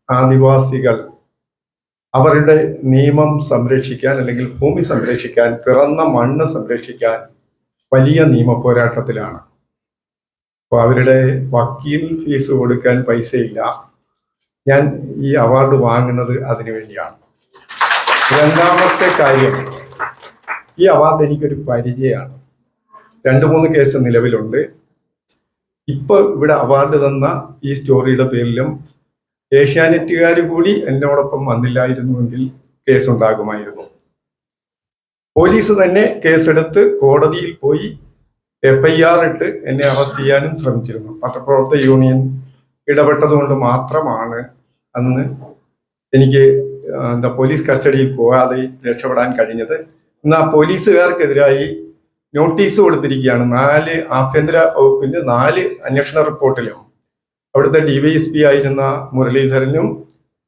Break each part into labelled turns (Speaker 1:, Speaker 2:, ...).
Speaker 1: ആദിവാസികൾ അവരുടെ നിയമം സംരക്ഷിക്കാൻ അല്ലെങ്കിൽ ഭൂമി സംരക്ഷിക്കാൻ, പിറന്ന മണ്ണ് സംരക്ഷിക്കാൻ വലിയ നിയമ പോരാട്ടത്തിലാണ്. അപ്പോൾ അവരുടെ വക്കീൽ ഫീസ് കൊടുക്കാൻ പൈസയില്ല. ഞാൻ ഈ അവാർഡ് വാങ്ങുന്നത് അതിനു വേണ്ടിയാണ്. രണ്ടാമത്തെ കാര്യം, ഈ അവാർഡ് എനിക്കൊരു പരിചയമാണ്. 2-3 കേസ് നിലവിലുണ്ട്. ഇപ്പൊ ഇവിടെ അവാർഡ് തന്ന ഈ സ്റ്റോറിയുടെ പേരിലും ഏഷ്യാനെറ്റുകാർ കൂടി എന്നോടൊപ്പം വന്നില്ലായിരുന്നുവെങ്കിൽ കേസുണ്ടാകുമായിരുന്നു. പോലീസ് തന്നെ കേസെടുത്ത് കോടതിയിൽ പോയി FIR ഇട്ട് എന്നെ അറസ്റ്റ് ചെയ്യാനും ശ്രമിച്ചിരുന്നു. പത്രപ്രവർത്തക യൂണിയൻ ഇടപെട്ടതുകൊണ്ട് മാത്രമാണ് അന്ന് എനിക്ക് പോലീസ് കസ്റ്റഡിയിൽ പോകാതെ രക്ഷപ്പെടാൻ കഴിഞ്ഞത്. ഇന്ന് ആ പോലീസുകാർക്കെതിരായി നോട്ടീസ് കൊടുത്തിരിക്കുകയാണ്. 4 ആഭ്യന്തര വകുപ്പിന്റെ 4 അന്വേഷണ റിപ്പോർട്ടിലും അവിടുത്തെ DYSP ആയിരുന്ന മുരളീധരനും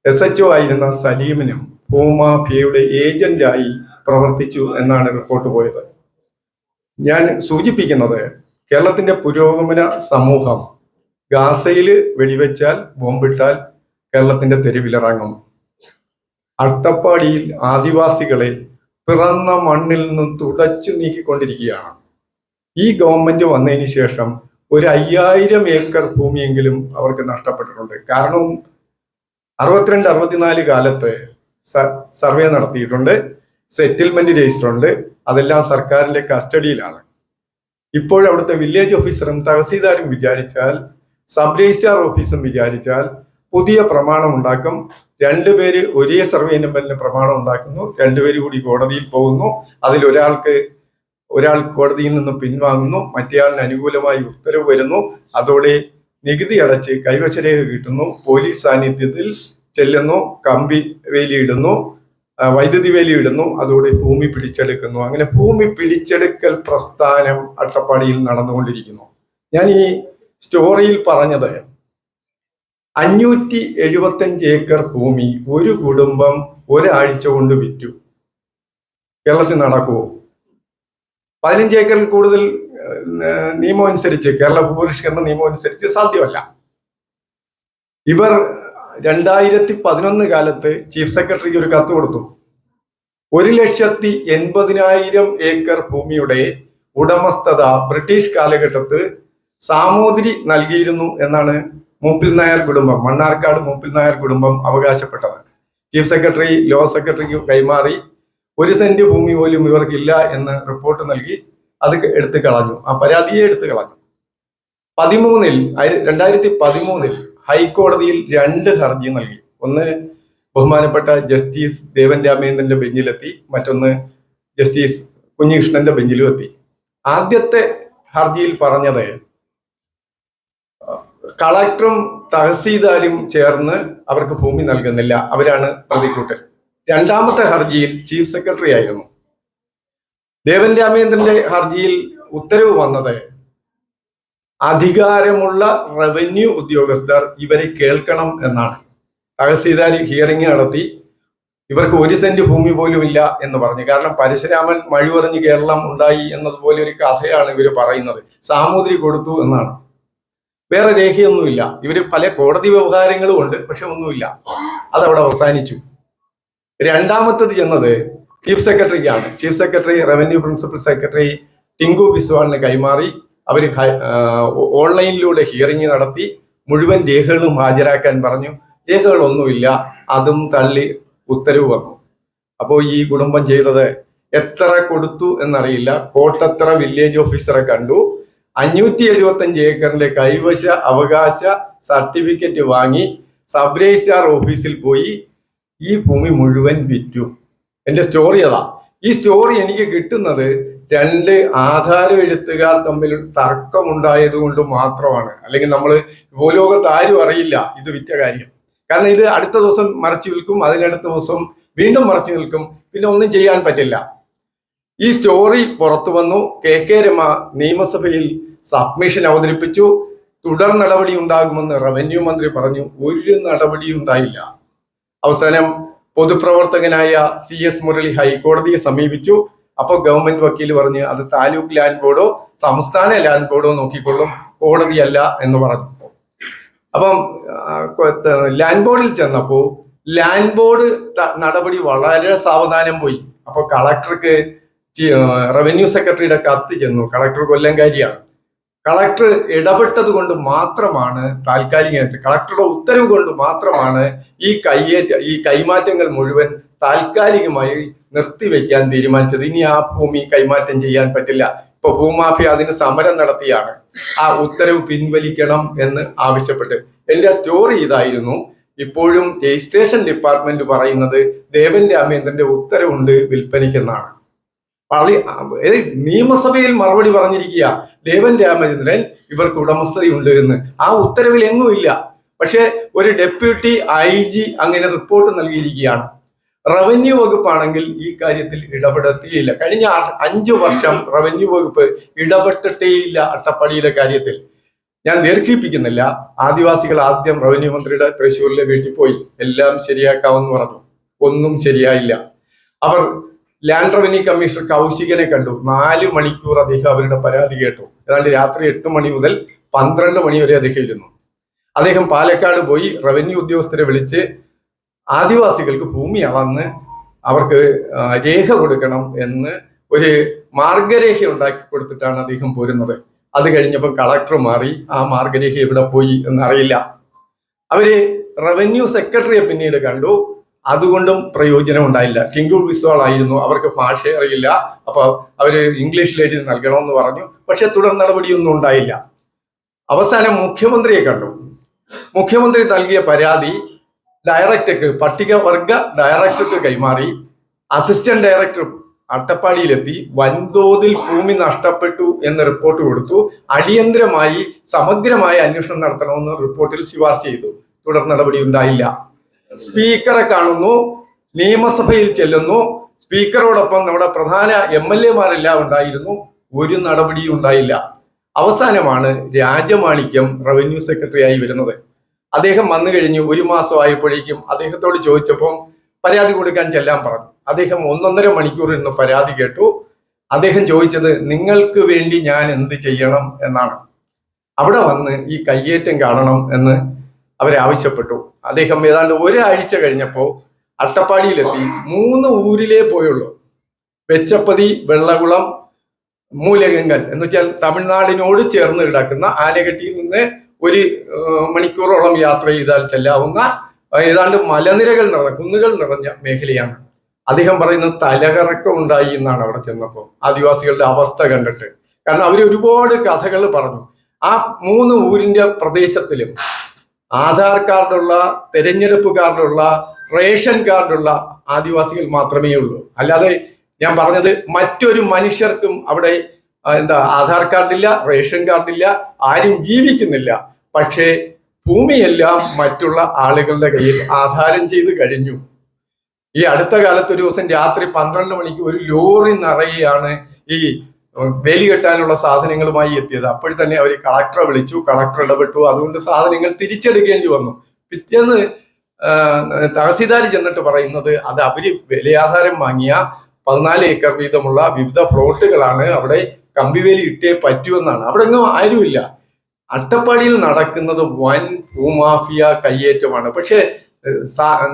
Speaker 1: SHO ആയിരുന്ന സലീമിനും ഭൂമാഫിയയുടെ ഏജന്റായി പ്രവർത്തിച്ചു എന്നാണ് റിപ്പോർട്ട് പോയത്. ഞാൻ സൂചിപ്പിക്കുന്നത്, കേരളത്തിന്റെ പുരോഗമന സമൂഹം ഗാസയിൽ വെടിവെച്ചാൽ, ബോംബിട്ടാൽ കേരളത്തിന്റെ തെരുവിലിറങ്ങും. അട്ടപ്പാടിയിൽ ആദിവാസികളെ പിറന്ന മണ്ണിൽ നിന്നും തുടച്ചു നീക്കിക്കൊണ്ടിരിക്കുകയാണ്. ഈ ഗവൺമെന്റ് വന്നതിന് ശേഷം ഒരു 5000 ഏക്കർ ഭൂമിയെങ്കിലും അവർക്ക് നഷ്ടപ്പെട്ടിട്ടുണ്ട്. കാരണം 62-64 കാലത്ത് സർവേ നടത്തിയിട്ടുണ്ട്, സെറ്റിൽമെന്റ് രജിസ്റ്റർ ഉണ്ട്, അതെല്ലാം സർക്കാരിന്റെ കസ്റ്റഡിയിലാണ്. ഇപ്പോൾ അവിടുത്തെ വില്ലേജ് ഓഫീസറും തഹസീൽദാരും വിചാരിച്ചാൽ, സബ് രജിസ്ട്രാർ ഓഫീസും വിചാരിച്ചാൽ പുതിയ പ്രമാണം ഉണ്ടാക്കും. 2 പേര് ഒരേ സർവേ നമ്പറിന് പ്രമാണം ഉണ്ടാക്കുന്നു, 2 പേര് കൂടി കോടതിയിൽ പോകുന്നു. അതിൽ ഒരാൾ കോടതിയിൽ നിന്ന് പിൻവാങ്ങുന്നു, മറ്റേയാളിന് അനുകൂലമായി ഉത്തരവ് വരുന്നു. അതോടെ നികുതി അടച്ച് കൈവശരേഖ കിട്ടുന്നു, പോലീസ് സാന്നിധ്യത്തിൽ ചെല്ലുന്നു, കമ്പി വേലിയിടുന്നു, വൈദ്യുതി വേലിയിടുന്നു, അതോടെ ഭൂമി പിടിച്ചെടുക്കുന്നു. അങ്ങനെ ഭൂമി പിടിച്ചെടുക്കൽ പ്രസ്ഥാനം അട്ടപ്പാടിയിൽ നടന്നുകൊണ്ടിരിക്കുന്നു. ഞാൻ ഈ സ്റ്റോറിയിൽ പറഞ്ഞത് 575 ഏക്കർ ഭൂമി ഒരു കുടുംബം ഒരാഴ്ച കൊണ്ട് വിറ്റു. കേരളത്തിൽ നടക്കുമോ? 15 ഏക്കറിൽ കൂടുതൽ നിയമം അനുസരിച്ച്, കേരള ഭൂപരിഷ്കരണ നിയമം അനുസരിച്ച് സാധ്യമല്ല. ഇവർ 2011 കാലത്ത് ചീഫ് സെക്രട്ടറിക്ക് ഒരു കത്ത് കൊടുത്തു. 1,80,000 ഏക്കർ ഭൂമിയുടെ ഉടമസ്ഥത ബ്രിട്ടീഷ് കാലഘട്ടത്ത് സാമൂതിരി നൽകിയിരുന്നു എന്നാണ് മൂപ്പിൽ നായർ കുടുംബം, മണ്ണാർക്കാട് മൂപ്പിൽ നായർ കുടുംബം അവകാശപ്പെട്ടത്. ചീഫ് സെക്രട്ടറി ലോ സെക്രട്ടറിക്ക് കൈമാറി 1 സെന്റ് ഭൂമി പോലും ഇവർക്കില്ല എന്ന് റിപ്പോർട്ട് നൽകി. അത് എടുത്തു കളഞ്ഞു, ആ പരാതിയെ എടുത്തു കളഞ്ഞു. 2013 ഹൈക്കോടതിയിൽ 2 ഹർജി നൽകി. ഒന്ന് ബഹുമാനപ്പെട്ട ജസ്റ്റിസ് ദേവൻ രാമേന്ദ്രന്റെ ബെഞ്ചിലെത്തി, മറ്റൊന്ന് ജസ്റ്റിസ് കുഞ്ഞികൃഷ്ണന്റെ ബെഞ്ചിലും എത്തി. ആദ്യത്തെ ഹർജിയിൽ പറഞ്ഞത് കളക്ടറും തഹസീൽദാരും ചേർന്ന് അവർക്ക് ഭൂമി നൽകുന്നില്ല, അവരാണ് പ്രതിക്കൂട്ടൽ. രണ്ടാമത്തെ ഹർജിയിൽ ചീഫ് സെക്രട്ടറി ആയിരുന്നു. ദേവൻ രാമേന്ദ്രന്റെ ഹർജിയിൽ ഉത്തരവ് വന്നത് അധികാരമുള്ള റവന്യൂ ഉദ്യോഗസ്ഥർ ഇവരെ കേൾക്കണം എന്നാണ്. തഹസീൽദാർ ഹിയറിംഗ് നടത്തി, ഇവർക്ക് 1 സെന്റ് ഭൂമി പോലും ഇല്ല എന്ന് പറഞ്ഞു. കാരണം പരശുരാമൻ മഴ പറഞ്ഞ് കേരളം ഉണ്ടായി എന്നതുപോലെ ഒരു കഥയാണ് ഇവർ പറയുന്നത്. സാമൂതിരി കൊടുത്തു എന്നാണ്, വേറെ രേഖയൊന്നുമില്ല. ഇവര് പല കോടതി വ്യവഹാരങ്ങളും ഉണ്ട്, പക്ഷെ ഒന്നുമില്ല. അതവിടെ അവസാനിച്ചു. രണ്ടാമത്തത് ചെന്നത് ചീഫ് സെക്രട്ടറിക്കാണ്. Chief secretary revenue principal secretary Tinku ബിസ്വാളിന് കൈമാറി. അവർ ഓൺലൈനിലൂടെ ഹിയറിംഗ് നടത്തി, മുഴുവൻ രേഖകളും ഹാജരാക്കാൻ പറഞ്ഞു. രേഖകളൊന്നുമില്ല, അതും തള്ളി ഉത്തരവ് വന്നു. അപ്പോൾ ഈ കുടുംബം ചെയ്തത് എത്ര കൊടുത്തു എന്നറിയില്ല. കോട്ടത്തറ വില്ലേജ് ഓഫീസറെ കണ്ടു, 575 ഏക്കറിന്റെ കൈവശ അവകാശ സർട്ടിഫിക്കറ്റ് വാങ്ങി സബ് രജിസ്ട്രാർ ഓഫീസിൽ പോയി ഈ ഭൂമി മുഴുവൻ വിറ്റു. എന്റെ സ്റ്റോറി അതാ. ഈ സ്റ്റോറി എനിക്ക് കിട്ടുന്നത് 2 ആധാര എഴുത്തുകാർ തമ്മിൽ തർക്കമുണ്ടായത് കൊണ്ട് മാത്രമാണ്. അല്ലെങ്കിൽ നമ്മൾ ഭൂലോകത്ത് ആരും അറിയില്ല ഇത് വിറ്റ കാര്യം. കാരണം ഇത് അടുത്ത ദിവസം മറച്ചു വിൽക്കും, അതിനടുത്ത ദിവസം വീണ്ടും മറച്ചു നിൽക്കും, പിന്നെ ഒന്നും ചെയ്യാൻ പറ്റില്ല. ഈ സ്റ്റോറി പുറത്തു വന്നു. KK രമ നിയമസഭയിൽ സബ്മിഷൻ അവതരിപ്പിച്ചു. തുടർ നടപടി ഉണ്ടാകുമെന്ന് റവന്യൂ മന്ത്രി പറഞ്ഞു. ഒരു നടപടി ഉണ്ടായില്ല. അവസാനം പൊതുപ്രവർത്തകനായ CS മുരളി ഹൈക്കോടതിയെ സമീപിച്ചു. അപ്പോൾ ഗവൺമെന്റ് വക്കീൽ പറഞ്ഞ് അത് താലൂക്ക് ലാൻഡ് ബോർഡോ സംസ്ഥാന ലാൻഡ് ബോർഡോ നോക്കിക്കൊള്ളും, കോടതിയല്ല എന്ന് പറഞ്ഞു. അപ്പം ലാൻഡ് ബോർഡിൽ ചെന്നപ്പോൾ ലാൻഡ് ബോർഡ് നടപടി വളരെ സാവധാനം പോയി. അപ്പൊ കളക്ടർക്ക് റവന്യൂ സെക്രട്ടറിയുടെ കത്ത് ചെന്നു. കളക്ടർ കൊല്ലംകാരിയാണ്. കളക്ടർ ഇടപെട്ടത് കൊണ്ട് മാത്രമാണ് താൽക്കാലികമായിട്ട്, കളക്ടറുടെ ഉത്തരവ് കൊണ്ട് മാത്രമാണ് ഈ കൈമാറ്റങ്ങൾ മുഴുവൻ താൽക്കാലികമായി നിർത്തിവെക്കാൻ തീരുമാനിച്ചത്. ഇനി ആ ഭൂമി കൈമാറ്റം ചെയ്യാൻ പറ്റില്ല. ഇപ്പൊ ഭൂമാഫിയ അതിന് സമരം നടത്തിയാണ്. ആ ഉത്തരവ് പിൻവലിക്കണം എന്ന് ആവശ്യപ്പെട്ട്. എന്റെ സ്റ്റോറി ഇതായിരുന്നു. ഇപ്പോഴും രജിസ്ട്രേഷൻ ഡിപ്പാർട്ട്മെന്റ് പറയുന്നത് ദേവൻ രാമേന്ദ്രന്റെ ഉത്തരവുണ്ട് വിൽപ്പനയ്ക്കെന്നാണ്. നിയമസഭയിൽ മറുപടി പറഞ്ഞിരിക്കുക ദേവൻ രാമചന്ദ്രൻ ഇവർക്ക് ഉടമസ്ഥതയുണ്ട് എന്ന്. ആ ഉത്തരവിൽ എങ്ങുമില്ല. പക്ഷെ ഒരു ഡെപ്യൂട്ടി IG അങ്ങനെ റിപ്പോർട്ട് നൽകിയിരിക്കുകയാണ്. റവന്യൂ വകുപ്പാണെങ്കിൽ ഈ കാര്യത്തിൽ ഇടപെടത്തേയില്ല. കഴിഞ്ഞ 5 വർഷം റവന്യൂ വകുപ്പ് ഇടപെട്ടിട്ടേയില്ല അട്ടപ്പാടിയിലെ കാര്യത്തിൽ. ഞാൻ ദീർഘിപ്പിക്കുന്നില്ല. ആദിവാസികൾ ആദ്യം റവന്യൂ മന്ത്രിയുടെ തൃശ്ശൂരിലെ വീട്ടിൽ പോയി എല്ലാം ശരിയാക്കാമെന്ന് പറഞ്ഞു. ഒന്നും ശരിയായില്ല. അവർ ലാൻഡ് റവന്യൂ കമ്മീഷണർ കൗശികനെ കണ്ടു. 4 മണിക്കൂർ അദ്ദേഹം അവരുടെ പരാതി കേട്ടു. ഏതാണ്ട് രാത്രി 8 മണി മുതൽ 12 മണി വരെ അദ്ദേഹം ഇരുന്നു. അദ്ദേഹം പാലക്കാട് പോയി റവന്യൂ ഉദ്യോഗസ്ഥരെ വിളിച്ച് ആദിവാസികൾക്ക് ഭൂമി അളന്ന് അവർക്ക് രേഖ കൊടുക്കണം എന്ന് ഒരു മാർഗരേഖ ഉണ്ടാക്കി കൊടുത്തിട്ടാണ് അദ്ദേഹം പോരുന്നത്. അത് കഴിഞ്ഞപ്പോൾ കളക്ടർ മാറി. ആ മാർഗരേഖ എവിടെ പോയി എന്നറിയില്ല. അവര് റവന്യൂ സെക്രട്ടറിയെ പിന്നീട് കണ്ടു. അതുകൊണ്ടും പ്രയോജനം ഉണ്ടായില്ല. ടിങ്കു വിസ്വാൾ ആയിരുന്നു. അവർക്ക് ഭാഷ അറിയില്ല. അപ്പൊ അവര് ഇംഗ്ലീഷിൽ എഴുതി നൽകണമെന്ന് പറഞ്ഞു. പക്ഷെ തുടർ നടപടിയൊന്നും ഉണ്ടായില്ല. അവസാനം മുഖ്യമന്ത്രിയെ കണ്ടു. മുഖ്യമന്ത്രി നൽകിയ പരാതി ഡയറക്ടർക്ക്, പട്ടികവർഗ ഡയറക്ടർക്ക് കൈമാറി. അസിസ്റ്റന്റ് ഡയറക്ടർ അട്ടപ്പാടിയിലെത്തി വൻതോതിൽ ഭൂമി നഷ്ടപ്പെട്ടു എന്ന് റിപ്പോർട്ട് കൊടുത്തു. അടിയന്തരമായി സമഗ്രമായ അന്വേഷണം നടത്തണമെന്ന് റിപ്പോർട്ടിൽ ശുപാർശ ചെയ്തു. തുടർ നടപടി ഉണ്ടായില്ല. സ്പീക്കറെ കാണുന്നു, നിയമസഭയിൽ ചെല്ലുന്നു. സ്പീക്കറോടൊപ്പം നമ്മുടെ പ്രധാന MLA-മാരെല്ലാം ഉണ്ടായിരുന്നു. ഒരു നടപടിയും ഉണ്ടായില്ല. അവസാനമാണ് രാജമാണിക്യം റവന്യൂ സെക്രട്ടറി ആയി വരുന്നത്. അദ്ദേഹം വന്നു കഴിഞ്ഞു 1 മാസം ആയപ്പോഴേക്കും അദ്ദേഹത്തോട് ചോദിച്ചപ്പോൾ പരാതി കൊടുക്കാൻ ചെല്ലാൻ പറഞ്ഞു. അദ്ദേഹം 1.5 മണിക്കൂർ ഇന്ന് പരാതി കേട്ടു. അദ്ദേഹം ചോദിച്ചത് നിങ്ങൾക്ക് വേണ്ടി ഞാൻ എന്ത് ചെയ്യണം എന്നാണ്. അവിടെ വന്ന് ഈ കയ്യേറ്റം കാണണം എന്ന് അവരാവശ്യപ്പെട്ടു. അദ്ദേഹം ഏതാണ്ട് ഒരാഴ്ച കഴിഞ്ഞപ്പോൾ അട്ടപ്പാടിയിലെത്തി. 3 ഊരിലേ പോയുള്ളൂ. വെച്ചപ്പതി, വെള്ളകുളം, മൂലഗംഗൻ എന്ന് വെച്ചാൽ തമിഴ്നാടിനോട് ചേർന്ന് കിടക്കുന്ന ആലകട്ടിയിൽ നിന്ന് 1 മണിക്കൂറോളം യാത്ര ചെയ്താൽ ചെല്ലാവുന്ന ഏതാണ്ട് മലനിരകൾ നിറഞ്ഞ, കുന്നുകൾ നിറഞ്ഞ മേഖലയാണ്. അദ്ദേഹം പറയുന്നത് തലകറക്കം ഉണ്ടായി എന്നാണ് അവിടെ ചെന്നപ്പോൾ ആദിവാസികളുടെ അവസ്ഥ കണ്ടിട്ട്. കാരണം അവർ ഒരുപാട് കഥകൾ പറഞ്ഞു. ആ 3 ഊരിന്റെ പ്രദേശത്തിലും ആധാർ കാർഡുള്ള, തെരഞ്ഞെടുപ്പ് കാർഡുള്ള, റേഷൻ കാർഡുള്ള ആദിവാസികൾ മാത്രമേ ഉള്ളൂ. അല്ലാതെ ഞാൻ പറഞ്ഞത് മറ്റൊരു മനുഷ്യർക്കും അവിടെ ആധാർ കാർഡില്ല, റേഷൻ കാർഡില്ല, ആരും ജീവിക്കുന്നില്ല. പക്ഷേ ഭൂമിയെല്ലാം മറ്റുള്ള ആളുകളുടെ കയ്യിൽ ആധാരം ചെയ്ത് കഴിഞ്ഞു. ഈ അടുത്ത കാലത്ത് ഒരു ദിവസം രാത്രി 12 മണിക്ക് ഒരു ലോറി നിറയെയാണ് ഈ വേലി കെട്ടാനുള്ള സാധനങ്ങളുമായി എത്തിയത്. അപ്പോൾ തന്നെ അവർ കളക്ടറെ വിളിച്ചു. കളക്ടർ ഇടപെട്ടു. അതുകൊണ്ട് സാധനങ്ങൾ തിരിച്ചെടുക്കേണ്ടി വന്നു. പിറ്റേന്ന് തഹസീൽദാർ ചെന്നിട്ട് പറയുന്നത് അത് അവര് വിലയാധാരം വാങ്ങിയ 14 ഏക്കർ വീതമുള്ള വിവിധ ഫ്ലോട്ടുകളാണ്, അവിടെ കമ്പിവേലി ഇട്ടേ പറ്റുമെന്നാണ്. അവിടെ ഒന്നും ആരുമില്ല. അട്ടപ്പാടിയിൽ നടക്കുന്നത് വൻ ഭൂമാഫിയ കയ്യേറ്റമാണ്. പക്ഷെ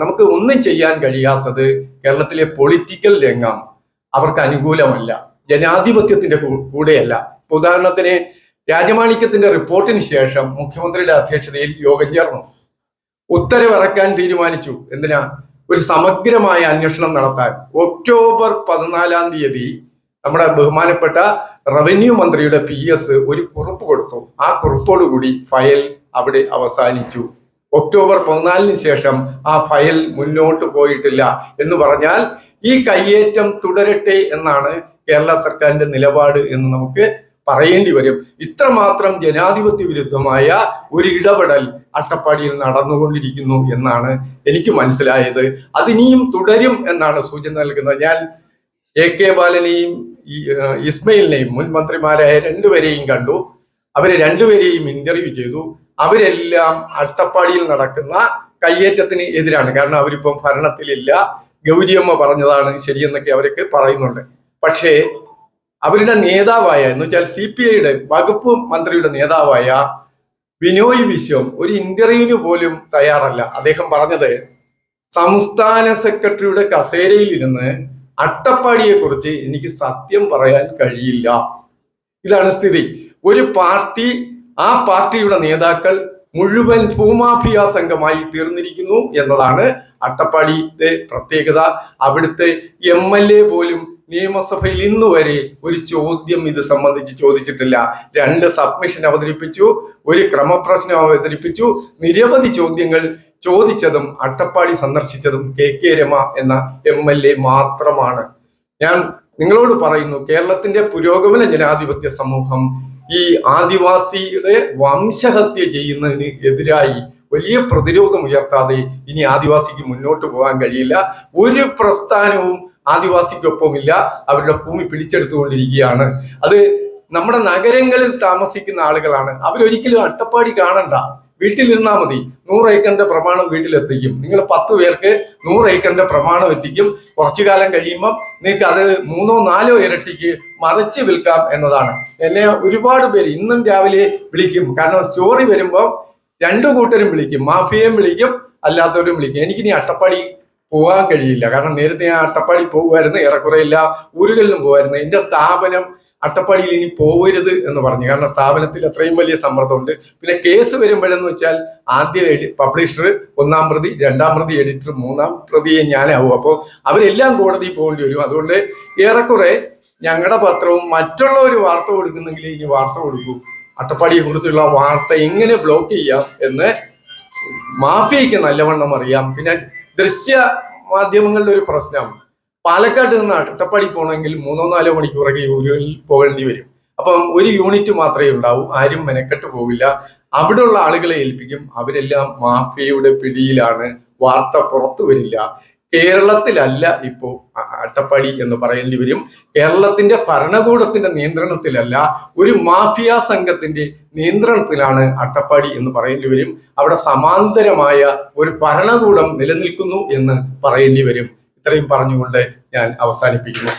Speaker 1: നമുക്ക് ഒന്നും ചെയ്യാൻ കഴിയാത്തത് കേരളത്തിലെ പൊളിറ്റിക്കൽ രംഗം അവർക്ക് അനുകൂലമല്ല, ജനാധിപത്യത്തിന്റെ കൂടെയല്ല. ഉദാഹരണത്തിന് രാജമാണിക്യത്തിന്റെ റിപ്പോർട്ടിന് ശേഷം മുഖ്യമന്ത്രിയുടെ അധ്യക്ഷതയിൽ യോഗം ചേർന്നു. ഉത്തരവിറക്കാൻ തീരുമാനിച്ചു. എന്തിനാ? ഒരു സമഗ്രമായ അന്വേഷണം നടത്താൻ. ഒക്ടോബർ 14-ാം തീയതി നമ്മുടെ ബഹുമാനപ്പെട്ട റവന്യൂ മന്ത്രിയുടെ PS ഒരു കുറിപ്പ് കൊടുത്തു. ആ കുറിപ്പോടുകൂടി ഫയൽ അവിടെ അവസാനിച്ചു. ഒക്ടോബർ 14-ന് ശേഷം ആ ഫയൽ മുന്നോട്ട് പോയിട്ടില്ല. എന്ന് പറഞ്ഞാൽ ഈ കയ്യേറ്റം തുടരട്ടെ എന്നാണ് കേരള സർക്കാരിന്റെ നിലപാട് എന്ന് നമുക്ക് പറയേണ്ടി വരും. ഇത്രമാത്രം ജനാധിപത്യ വിരുദ്ധമായ ഒരു ഇടപെടൽ അട്ടപ്പാടിയിൽ നടന്നുകൊണ്ടിരിക്കുന്നു എന്നാണ് എനിക്ക് മനസ്സിലായത്. അതിനിയും തുടരും എന്നാണ് സൂചന നൽകുന്നത്. ഞാൻ AK ബാലനെയും ഇസ്മയിലിനെയും, മുൻ മന്ത്രിമാരായ 2 പേരെയും കണ്ടു. അവരെ 2 പേരെയും ഇന്റർവ്യൂ ചെയ്തു. അവരെല്ലാം അട്ടപ്പാടിയിൽ നടക്കുന്ന കയ്യേറ്റത്തിന് എതിരാണ്. കാരണം അവരിപ്പം ഭരണത്തിലില്ല. ഗൗരിയമ്മ പറഞ്ഞതാണ് ശരിയെന്നൊക്കെ അവരൊക്കെ പറയുന്നുണ്ട്. പക്ഷേ അവരുടെ നേതാവായ, എന്ന് വെച്ചാൽ CPIയുടെ വകുപ്പ് മന്ത്രിയുടെ നേതാവായ ബിനോയ് വിശ്വം ഒരു ഇന്റർവ്യൂവിന് പോലും തയ്യാറല്ല. അദ്ദേഹം പറഞ്ഞത് സംസ്ഥാന സെക്രട്ടറിയുടെ കസേരയിൽ ഇരുന്ന് അട്ടപ്പാടിയെ കുറിച്ച് എനിക്ക് സത്യം പറയാൻ കഴിയില്ല. ഇതാണ് സ്ഥിതി. ഒരു പാർട്ടി, ആ പാർട്ടിയുടെ നേതാക്കൾ മുഴുവൻ ഭൂമാഫിയ സംഘമായി തീർന്നിരിക്കുന്നു എന്നതാണ് അട്ടപ്പാടിയുടെ പ്രത്യേകത. അവിടുത്തെ MLA പോലും നിയമസഭയിൽ ഇന്ന് വരെ ഒരു ചോദ്യം ഇത് സംബന്ധിച്ച് ചോദിച്ചിട്ടില്ല. 2 സബ്മിഷൻ അവതരിപ്പിച്ചു, ഒരു ക്രമപ്രശ്നം അവതരിപ്പിച്ചു. നിരവധി ചോദ്യങ്ങൾ ചോദിച്ചതും അട്ടപ്പാടി സന്ദർശിച്ചതും KK രമ എന്ന MLA മാത്രമാണ്. ഞാൻ നിങ്ങളോട് പറയുന്നു, കേരളത്തിന്റെ പുരോഗമന ജനാധിപത്യ സമൂഹം ഈ ആദിവാസിയുടെ വംശഹത്യ ചെയ്യുന്നതിന് എതിരായി വലിയ പ്രതിരോധം ഉയർത്താതെ ഇനി ആദിവാസിക്ക് മുന്നോട്ട് പോകാൻ കഴിയില്ല. ഒരു പ്രസ്ഥാനവും ആദിവാസിക്കൊപ്പമില്ല. അവരുടെ ഭൂമി പിടിച്ചെടുത്തുകൊണ്ടിരിക്കുകയാണ്. അത് നമ്മുടെ നഗരങ്ങളിൽ താമസിക്കുന്ന ആളുകളാണ്. അവരൊരിക്കലും അട്ടപ്പാടി കാണണ്ട, വീട്ടിലിരുന്നാൽ മതി. 100 ഏക്കറിന്റെ പ്രമാണം വീട്ടിലെത്തിക്കും. നിങ്ങൾ 10 പേർക്ക് 100 ഏക്കറിന്റെ പ്രമാണം എത്തിക്കും. കുറച്ചു കാലം കഴിയുമ്പോൾ നിങ്ങൾക്ക് അത് 3ഓ 4ഓ ഇരട്ടിക്ക് മറിച്ച് വിൽക്കാം എന്നതാണ്. എന്നെ ഒരുപാട് പേര് ഇന്നും രാവിലെ വിളിക്കും. കാരണം സ്റ്റോറി വരുമ്പോൾ 2 കൂട്ടരും വിളിക്കും, മാഫിയയും വിളിക്കും, അല്ലാത്തവരും വിളിക്കും. എനിക്കിനി അട്ടപ്പാടി പോകാൻ കഴിയില്ല. കാരണം നേരത്തെ ഞാൻ അട്ടപ്പാടി പോകുമായിരുന്നു, ഏറെക്കുറെ എല്ലാ ഊരുകളിലും പോകുമായിരുന്നു. എൻ്റെ സ്ഥാപനം അട്ടപ്പാടിയിൽ ഇനി പോകരുത് എന്ന് പറഞ്ഞു. കാരണം സ്ഥാപനത്തിൽ അത്രയും വലിയ സമ്മർദ്ദമുണ്ട്. പിന്നെ കേസ് വരുമ്പോഴെന്ന് വെച്ചാൽ ആദ്യ പബ്ലിഷർ, 1-ാം പ്രതി, 2-ാം പ്രതി എഡിറ്റർ, 3-ാം പ്രതിയെ ഞാനാവും. അപ്പോൾ അവരെല്ലാം കോടതിയിൽ പോകേണ്ടി വരും. അതുകൊണ്ട് ഏറെക്കുറെ ഞങ്ങളുടെ പത്രവും മറ്റുള്ളവർ വാർത്ത കൊടുക്കുന്നെങ്കിൽ ഇനി വാർത്ത കൊടുക്കൂ. അട്ടപ്പാടിയെ കുറിച്ചുള്ള വാർത്ത എങ്ങനെ ബ്ലോക്ക് ചെയ്യാം എന്ന് മാഫിയയ്ക്ക് നല്ലവണ്ണം അറിയാം. പിന്നെ ദൃശ്യ മാധ്യമങ്ങളുടെ ഒരു പ്രശ്നം, പാലക്കാട് നിന്ന് അട്ടപ്പാടി പോകണമെങ്കിൽ 3-4 മണിക്കൂറൊക്കെ ഊരുകളിൽ പോകേണ്ടി വരും. അപ്പം ഒരു യൂണിറ്റ് മാത്രമേ ഉണ്ടാവൂ, ആരും മെനക്കെട്ട് പോകില്ല. അവിടെയുള്ള ആളുകളെ ഏൽപ്പിക്കും. അവരെല്ലാം മാഫിയയുടെ പിടിയിലാണ്. വാർത്ത പുറത്തു വരില്ല. കേരളത്തിലല്ല ഇപ്പോ അട്ടപ്പാടി എന്ന് പറയേണ്ടി വരും. കേരളത്തിന്റെ ഭരണകൂടത്തിന്റെ നിയന്ത്രണത്തിലല്ല, ഒരു മാഫിയ സംഘത്തിന്റെ നിയന്ത്രണത്തിലാണ് അട്ടപ്പാടി എന്ന് പറയേണ്ടി വരും. അവിടെ സമാന്തരമായ ഒരു ഭരണകൂടം നിലനിൽക്കുന്നു എന്ന് പറയേണ്ടി വരും. ഇത്രയും പറഞ്ഞുകൊണ്ട് ഞാൻ അവസാനിപ്പിക്കുന്നു.